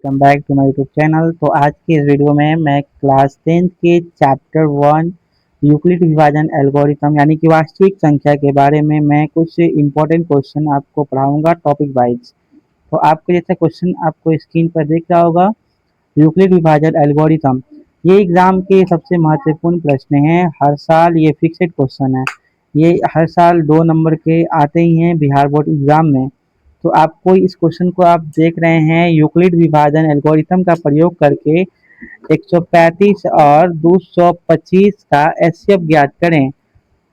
Welcome back to my YouTube channel. तो आज की इस वीडियो में मैं क्लास 10 के चैप्टर 1 यूक्लिड विभाजन एल्गोरिथम यानी कि वास्तविक संख्या के बारे में मैं कुछ इंपॉर्टेंट क्वेश्चन आपको पढ़ाऊंगा टॉपिक वाइज। तो आपको जैसा क्वेश्चन आपको स्क्रीन पर दिख रहा होगा, यूक्लिड विभाजन एल्गोरिथम, ये एग्जाम के सबसे महत्वपूर्ण प्रश्न हैं। हर साल ये फिक्सेड क्वेश्चन है, ये हर साल 2 नंबर के आते ही हैं बिहार बोर्ड एग्जाम में। तो आपको इस क्वेश्चन को आप देख रहे हैं, यूक्लिड विभाजन एल्गोरिथम का प्रयोग करके 135 और 225 का एचसीएफ ज्ञात करें।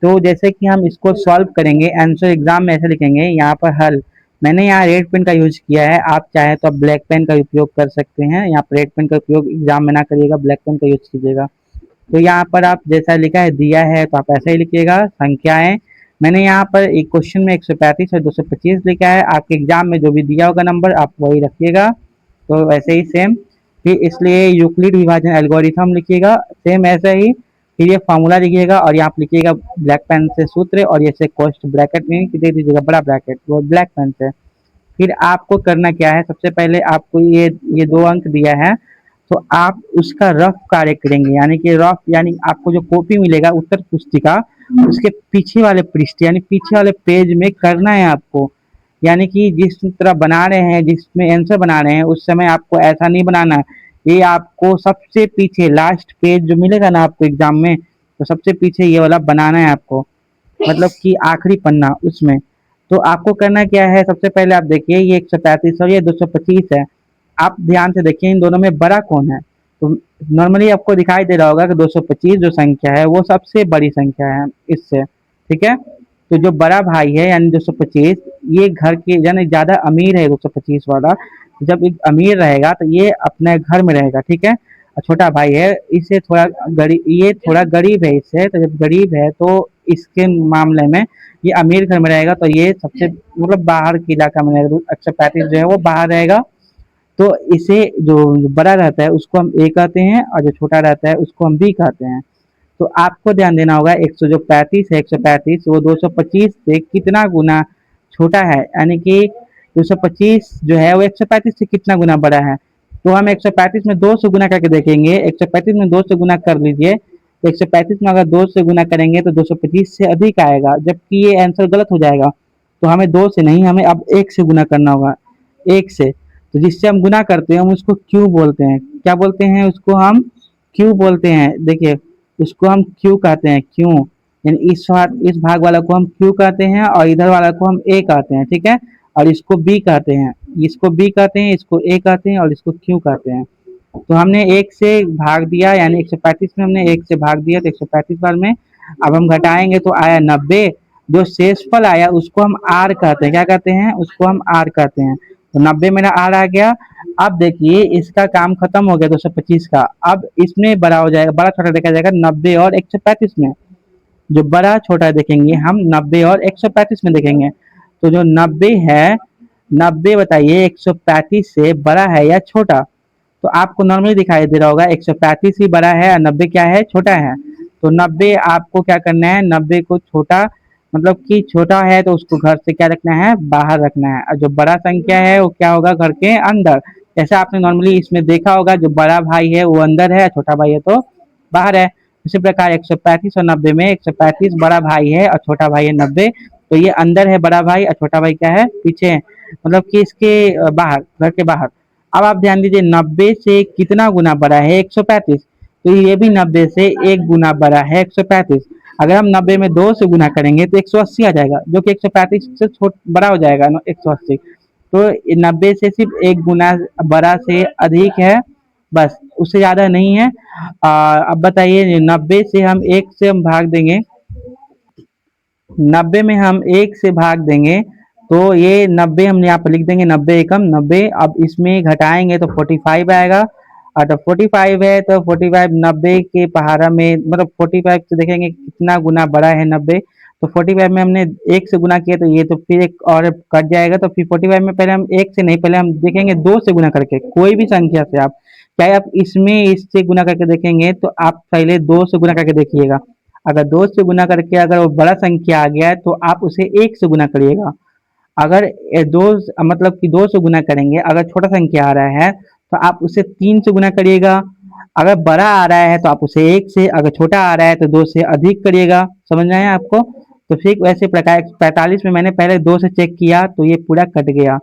तो जैसे कि हम इसको सॉल्व करेंगे, आंसर एग्जाम में ऐसे लिखेंगे, यहाँ पर हल मैंने यहाँ रेड पेन का यूज किया है, आप चाहे तो आप ब्लैक पेन का उपयोग कर सकते हैं। यहाँ पर रेड पेन का उपयोग एग्जाम में ना करिएगा, ब्लैक पेन का यूज कीजिएगा। तो यहाँ पर आप जैसा लिखा है दिया है तो आप ऐसा ही लिखिएगा। संख्याएं मैंने यहाँ पर एक क्वेश्चन में 135 और 225 लिखा है, आपके एग्जाम में जो भी दिया होगा नंबर आप वही रखिएगा। तो वैसे ही सेम, फिर इसलिए यूक्लिड विभाजन एल्गोरिथम लिखिएगा सेम ऐसा ही। फिर ये फार्मूला लिखिएगा और यहाँ पे लिखिएगा ब्लैक पेन से सूत्र, और ये से कोष्ठ ब्रैकेट में दे दीजिएगा बड़ा ब्रैकेट वो ब्लैक पेन से। फिर आपको करना क्या है, सबसे पहले आपको ये 2 अंक दिया है तो आप उसका रफ कार्य करेंगे, यानी कि रफ यानी आपको जो कॉपी मिलेगा उत्तर पुस्तिका उसके पीछे वाले पृष्ठ यानी पीछे वाले पेज में करना है आपको। यानी कि जिस तरह बना रहे हैं, जिसमें आंसर बना रहे हैं उस समय आपको ऐसा नहीं बनाना है। ये आपको सबसे पीछे लास्ट पेज जो मिलेगा ना आपको एग्जाम में, तो सबसे पीछे ये वाला बनाना है आपको, मतलब कि आखिरी पन्ना उसमें। तो आपको करना क्या है, सबसे पहले आप देखिए ये 135 और ये 225 है। आप ध्यान से देखिए इन दोनों में बड़ा कौन है। तो नॉर्मली आपको दिखाई दे रहा होगा कि 225 जो संख्या है वो सबसे बड़ी संख्या है इससे, ठीक है। तो जो बड़ा भाई है यानी 225, ये घर के यानी ज्यादा अमीर है 225 वाला। जब एक अमीर रहेगा तो ये अपने घर में रहेगा, ठीक है। और छोटा भाई है इससे थोड़ा गरीब, ये थोड़ा गरीब है इससे, तो जब गरीब है तो इसके मामले में ये अमीर घर में रहेगा, तो ये सबसे मतलब बाहर के इलाका में रहेगा। 135 जो है वो बाहर रहेगा। तो इसे जो बड़ा रहता है उसको हम ए कहते हैं और जो छोटा रहता है उसको हम बी कहते हैं। तो आपको ध्यान देना होगा 100 जो 35 है 135 वो 225 से कितना गुना छोटा है, यानी कि 225 जो है वो 135 से कितना गुना बड़ा है। तो हम 135 में 2 से गुना करके देखेंगे, 135 में 2 से गुना कर लीजिए। तो 135 में अगर 2 से गुना करेंगे तो 225 से अधिक आएगा, जबकि ये आंसर गलत हो जाएगा। तो हमें 2 से नहीं, हमें अब 1 से गुना करना होगा, 1 से। तो जिससे हम गुना करते हैं हम उसको क्यू बोलते हैं। क्या बोलते हैं उसको, हम क्यू बोलते हैं। देखिए उसको हम क्यू कहते हैं, क्यू यानी इस भाग वाला को हम क्यू कहते हैं और इधर वाला को हम ए कहते हैं, ठीक है। और इसको बी कहते हैं, इसको बी कहते हैं, इसको ए कहते हैं और इसको क्यू कहते हैं। तो हमने 1 से भाग दिया, यानी 135 में हमने 1 से भाग दिया तो 135 बार में। अब हम घटाएंगे तो आया 90। जो शेषफल आया उसको हम आर कहते हैं, क्या कहते हैं उसको हम आर कहते हैं। तो 90 मेरा आर आ गया। अब देखिए इसका काम खत्म हो गया 225 का। अब इसमें बड़ा हो जाएगा, बड़ा छोटा देखा जाएगा 90 और 135 में। जो बड़ा छोटा देखेंगे हम 90 और 135 में देखेंगे। तो जो 90 है, 90 बताइए 135 से बड़ा है या छोटा। तो आपको नॉर्मली दिखाई दे रहा होगा 135 ही बड़ा है और 90 क्या है, छोटा है। तो 90 आपको क्या करना है, 90 को छोटा मतलब कि छोटा है तो उसको घर से क्या रखना है, बाहर रखना है। और जो बड़ा संख्या है वो क्या होगा, घर के अंदर। जैसे आपने नॉर्मली इसमें देखा होगा जो बड़ा भाई है वो अंदर है, छोटा भाई है तो बाहर है। इसी प्रकार 135 और 90 में 135 बड़ा भाई है और छोटा भाई है 90। तो ये अंदर है बड़ा भाई और छोटा भाई क्या है, पीछे है, मतलब कि इसके बाहर, घर के बाहर। अब आप ध्यान दीजिए 90 से कितना गुना बड़ा है 135। तो ये भी 90 से 1 गुना बड़ा है 135। अगर हम 90 में 2 से गुना करेंगे तो 180 आ जाएगा, जो कि 135 से बड़ा हो जाएगा 180। तो 90 से सिर्फ 1 गुना बड़ा से अधिक है, बस उससे ज़्यादा नहीं है। अब बताइए 90 से हम 1 से हम भाग देंगे, 90 में हम 1 से भाग देंगे तो ये 90 हम यहाँ पर लिख देंगे, 90 एकम 90। अब इसमें घटाएंगे तो 45 आएगा। और तो 45 है तो 45 90 के पहाड़ा में, मतलब 45 से देखेंगे कितना गुना बड़ा है 90। तो 45 में हमने 1 से गुना किया तो ये तो फिर एक और कट जाएगा। तो फिर 45 में पहले हम 1 से नहीं, पहले हम देखेंगे 2 से गुना करके, कोई भी संख्या से आप, चाहे आप इसमें इससे गुना करके देखेंगे तो आप पहले 2 से गुना करके देखिएगा। अगर 2 से गुना करके अगर वो बड़ा संख्या आ गया है तो आप उसे 1 से गुना करिएगा। अगर दो मतलब कि 2 से गुना करेंगे, अगर छोटा संख्या आ रहा है तो आप उसे 3 से गुना करिएगा। अगर बड़ा आ रहा है तो आप उसे 1 से, अगर छोटा आ रहा है तो 2 से अधिक करिएगा। समझ में आया आपको? तो ठीक वैसे प्रकार 45 में मैंने पहले 2 से चेक किया तो ये पूरा कट गया।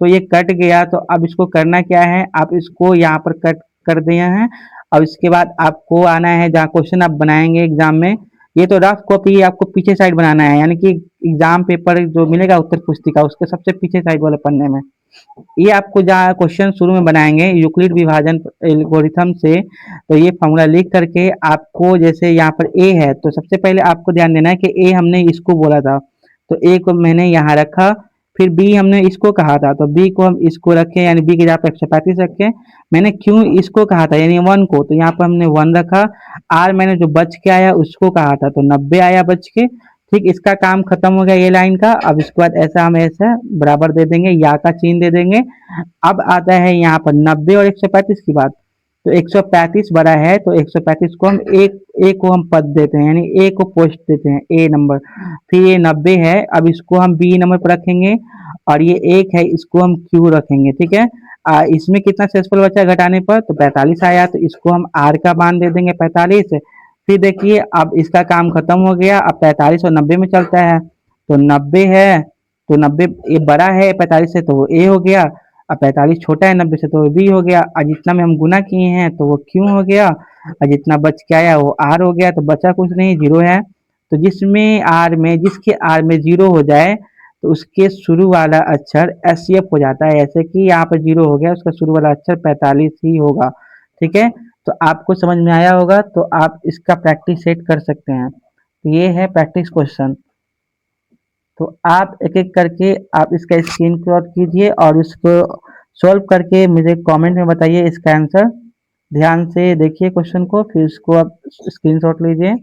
तो ये कट गया तो अब इसको करना क्या है, आप इसको यहाँ पर कट कर दिए हैं। और इसके बाद आपको आना है जहाँ क्वेश्चन आप बनाएंगे एग्जाम में। ये तो रफ कॉपी आपको पीछे साइड बनाना है, यानी कि एग्जाम पेपर जो मिलेगा उत्तर पुस्तिका उसके सबसे पीछे साइड वाले पन्ने में ये आपको जहाँ क्वेश्चन शुरू में बनाएंगे यूक्लिड विभाजन एल्गोरिथम से, तो ये फॉर्मूला लिख करके आपको, जैसे यहाँ पर ए है तो सबसे पहले आपको ध्यान देना है कि ए हमने इसको बोला था तो ए को मैंने यहाँ रखा। फिर बी हमने इसको कहा था तो बी को हम इसको रखे, यानी बी की जगह पर 135 रखे। मैंने क्यों इसको कहा था यानी 1 को, तो यहाँ पर हमने 1 रखा। आर मैंने जो बच के आया उसको कहा था तो 90 आया बच के। ठीक, इसका काम खत्म हो गया ये लाइन का। अब इसके बाद ऐसा हम ऐसा बराबर दे देंगे, या का चिन्ह दे देंगे। अब आता है यहाँ पर 90 और 135 की बात। तो 135 बड़ा है तो 135 को हम एक ए को हम पद देते हैं, यानी ए को पोस्ट देते हैं, ए नंबर। फिर ये 90 है, अब इसको हम बी नंबर पर रखेंगे। और ये 1 है, इसको हम क्यू रखेंगे। ठीक है, इसमें कितना शेषफल बचा घटाने पर, तो 45 आया, तो इसको हम आर का मान दे देंगे 45। फिर देखिए अब इसका काम खत्म हो गया। अब 45 और 90 में चलता है तो 90 है तो 90 ये बड़ा है 45 से तो वो ए हो गया। अब 45 छोटा है 90 से तो वो बी हो गया। और जितना में हम गुना किए हैं तो वो क्यों हो गया, और जितना बच के आया वो आर हो गया। तो बचा कुछ नहीं, जीरो है। तो जिसके आर में जीरो हो जाए तो उसके शुरू वाला अक्षर एस एफ हो जाता है। ऐसे कि यहाँ पर जीरो हो गया, उसका शुरू वाला अक्षर 45 ही होगा। ठीक है, तो आपको समझ में आया होगा, तो आप इसका प्रैक्टिस सेट कर सकते हैं। तो ये है प्रैक्टिस क्वेश्चन। तो आप एक एक करके आप इसका स्क्रीनशॉट कीजिए और उसको सॉल्व करके मुझे कमेंट में बताइए इसका आंसर। ध्यान से देखिए क्वेश्चन को, फिर इसको आप स्क्रीनशॉट लीजिए।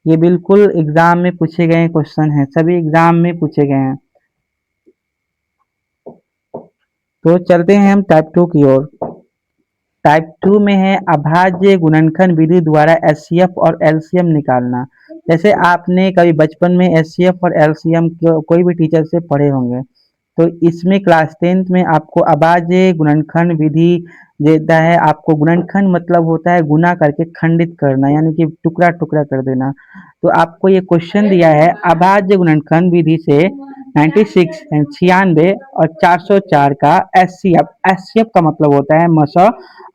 ये बिल्कुल एग्जाम में पूछे गए क्वेश्चन हैं, सभी एग्जाम में पूछे गए हैं। तो चलते हैं हम टाइप 2 की ओर। टाइप 2 में है अभाज्य गुणनखंड विधि द्वारा एचसीएफ और एलसीएम निकालना। जैसे आपने कभी बचपन में एचसीएफ और एलसीएम कोई भी टीचर से पढ़े होंगे, तो इसमें क्लास 10th में आपको अभाज्य गुणनखंड विधि देता है। आपको गुणनखंड मतलब होता है गुना करके खंडित करना, यानी कि टुकड़ा टुकड़ा कर देना। तो आपको ये क्वेश्चन दिया है अभाज्य गुणनखंड विधि से 96 96 और 404 का एचसीएफ। एचसीएफ का मतलब होता है मसा,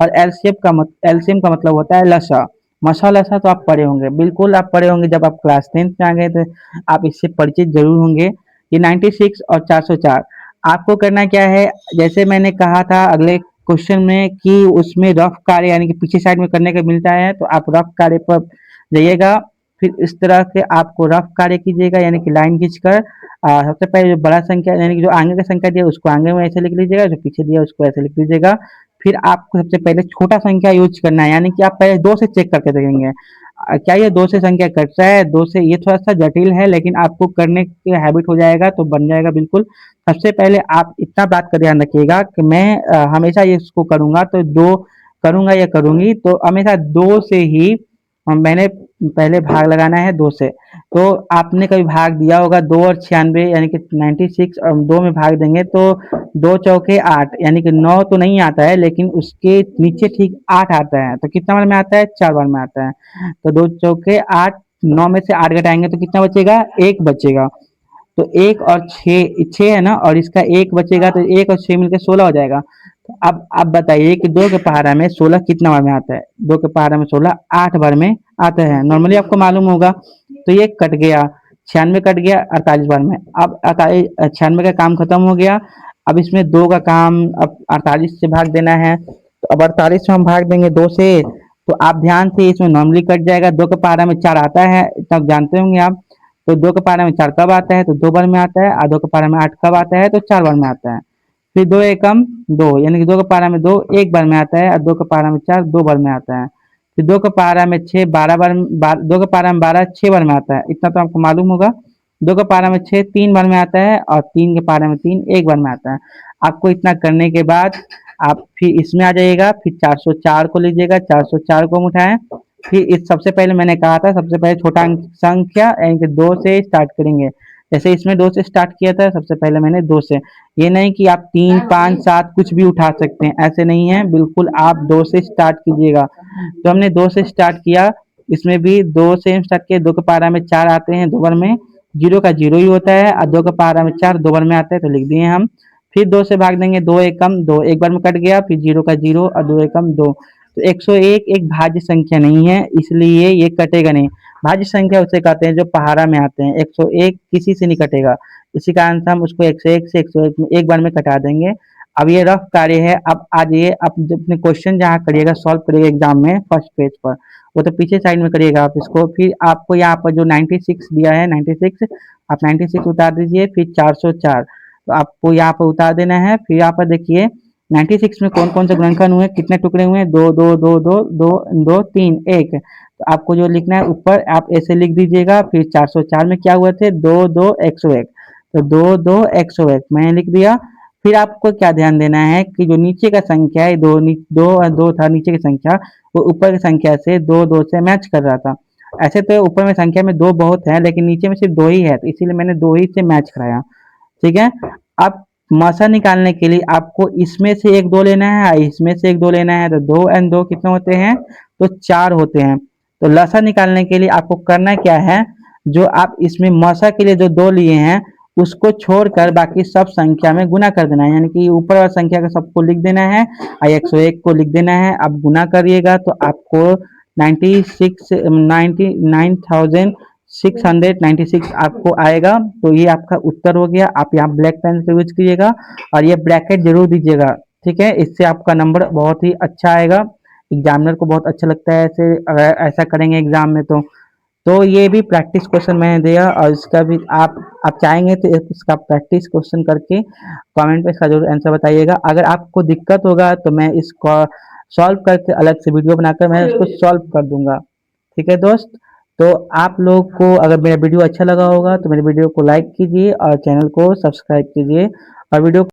और एलसीएम का मतलब होता है लसा। मसा लसा तो आप पढ़े होंगे, बिल्कुल आप पढ़े होंगे, जब आप क्लास 10th में आ गए थे आप इससे परिचित जरूर होंगे। ये 96 और 404 आपको करना क्या है, जैसे मैंने कहा था अगले क्वेश्चन में कि उसमें रफ कार्य यानी कि पीछे साइड में करने का मिलता है, तो आप रफ कार्य पर जाइएगा। फिर इस तरह से आपको रफ कार्य कीजिएगा, यानी कि लाइन खींचकर सबसे पहले जो बड़ा संख्या यानी कि जो आगे का संख्या दिया उसको आगे में ऐसे लिख लीजिएगा, जो पीछे दिया उसको ऐसे लिख लीजिएगा। फिर आपको सबसे पहले छोटा संख्या यूज करना है, यानी कि आप पहले 2 से चेक करके देखेंगे क्या ये 2 से संख्या कट रहा है। 2 से ये थोड़ा सा जटिल है, लेकिन आपको करने की हैबिट हो जाएगा तो बन जाएगा बिल्कुल। सबसे पहले आप इतना बात का ध्यान रखिएगा कि मैं हमेशा ये इसको करूंगा तो 2 करूंगा या करूंगी तो हमेशा 2 से ही मैंने पहले भाग लगाना है 2 से। तो आपने कभी भाग दिया होगा 2 और 96 यानी कि 96 और 2 में भाग देंगे तो 2 चौके 8 यानी कि 9 तो नहीं आता है, लेकिन उसके नीचे ठीक 8 आता है। तो कितना बार में आता है, 4 बार में आता है। तो 2 चौके 8, 9 में से 8 घटाएंगे तो कितना बचेगा, 1 बचेगा। तो 1 और 6 है ना, और इसका 1 बचेगा तो 1 और 6 मिलकर 16 हो जाएगा। तो अब आप बताइए कि 2 के पहाड़ा में 16 कितना बार में आता है। 2 के पहाड़ा में 16 8 बार में आता है, नॉर्मली आपको मालूम होगा। तो ये कट गया, 96 कट गया 48 बार में। अब 96 का काम खत्म हो गया। अब इसमें 2 का काम अब 48 से भाग देना है। तो अब 48 से हम भाग देंगे 2 से, तो आप ध्यान से इसमें नॉर्मली कट जाएगा। 2 के पहाड़ा में 4 आता है, इतना जानते होंगे आप। तो 2 के पहाड़ा में 4 कब आता है, तो 2 बार में आता है। और 2 के पहाड़ा में 8 कब आता है, तो 4 बार में आता है। फिर 2 एकम 2 यानी कि 2 के पहाड़ा में 2 1 बार में आता है, और 2 के पहाड़ा में 4 2 बार में आता है। फिर 2 के पहाड़ा में 6 12 बार 2 के पहाड़ा में 12 6 बार में आता है, इतना तो आपको मालूम होगा। 2 के पहाड़ा में 6 3 बार में आता है, और 3 के पहाड़ा में 3 1 बार में आता है। आपको इतना करने के बाद आप फिर इसमें आ जाइएगा, फिर 404 को लीजिएगा, 404 को हम उठाएं। फिर इस सबसे पहले मैंने कहा था सबसे पहले छोटा अंक संख्या यानी कि 2 से स्टार्ट करेंगे। जैसे इसमें 2 से स्टार्ट किया था, सबसे पहले मैंने 2 से। ये नहीं कि आप 3, 5, 7 कुछ भी उठा सकते हैं, ऐसे नहीं है, बिल्कुल आप 2 से स्टार्ट कीजिएगा। तो हमने 2 से स्टार्ट किया, इसमें भी 2 से स्टार्ट किया, 2 के पारा में 4 आते हैं, 2 बार में 0 का 0 ही होता है, और 2 के पारा में 4 2 बार में आता है, तो लिख दिए हम। फिर 2 से भाग देंगे, 2 एकम 2, एक बार में कट गया, फिर 0 का 0 और 2 एकम 2। तो 101 एक भाज्य संख्या नहीं है, इसलिए ये कटेगा नहीं। भाज्य संख्या उसे कहते हैं जो पहाड़ा में आते हैं, 101 किसी से नहीं कटेगा। इसी कारण से हम उसको 101 से 101 में एक बार में कटा देंगे। अब ये रफ कार्य है, अब आ जाइए, अब अपने क्वेश्चन जहाँ करिएगा, सॉल्व करिएगा एग्जाम में फर्स्ट पेज पर, वो तो पीछे साइड में करिएगा आप इसको। फिर आपको यहाँ पर जो 96 दिया है, 96 आप 96 उतार दीजिए, फिर 404 तो आपको यहाँ पर उतार देना है। फिर यहाँ पर देखिए 96 में कौन कौन से गुणनखंड हुए, कितने टुकड़े हुए, दो दो दो दो दो दो तीन एक। तो आपको जो लिखना है ऊपर आप ऐसे लिख दीजिएगा। फिर 404 में क्या हुए थे, 2 2 101, तो 2 2 101 मैंने लिख दिया। फिर आपको क्या ध्यान देना है कि जो नीचे का संख्या है, दो था नीचे की संख्या, वो ऊपर की संख्या से 2 2 से मैच कर रहा था। ऐसे तो ऊपर में संख्या में 2 बहुत है, लेकिन नीचे में सिर्फ 2 ही है, तो इसीलिए मैंने 2 ही से मैच कराया। ठीक है। अब मासा निकालने के लिए आपको इसमें से एक 2 लेना है, इसमें से एक 2 लेना है, तो 2 एंड 2 कितने होते हैं, तो 4 होते हैं। तो लसा निकालने के लिए आपको करना क्या है, जो आप इसमें मसा के लिए जो 2 लिए हैं उसको छोड़कर बाकी सब संख्या में गुना कर देना है, यानी कि ऊपर वाला संख्या का सबको लिख देना है और 101 को लिख देना है। अब गुना करिएगा तो आपको 96 आपको आएगा। तो ये आपका उत्तर हो गया। आप यहाँ ब्लैक पेन से यूज कीजिएगा और ये ब्रैकेट जरूर दीजिएगा, ठीक है, इससे आपका नंबर बहुत ही अच्छा आएगा। एग्जामिनर को बहुत अच्छा लगता है ऐसे, अगर ऐसा करेंगे एग्जाम में तो ये भी प्रैक्टिस क्वेश्चन मैंने दिया, और इसका भी आप चाहेंगे तो इसका प्रैक्टिस क्वेश्चन करके कमेंट पे इसका जरूर आंसर बताइएगा। अगर आपको दिक्कत होगा तो मैं इसको सॉल्व करके अलग से वीडियो बनाकर मैं इसको सॉल्व कर दूंगा। ठीक है दोस्त, तो आप लोग को अगर मेरा वीडियो अच्छा लगा होगा तो मेरे वीडियो को लाइक कीजिए और चैनल को सब्सक्राइब कीजिए, और वीडियो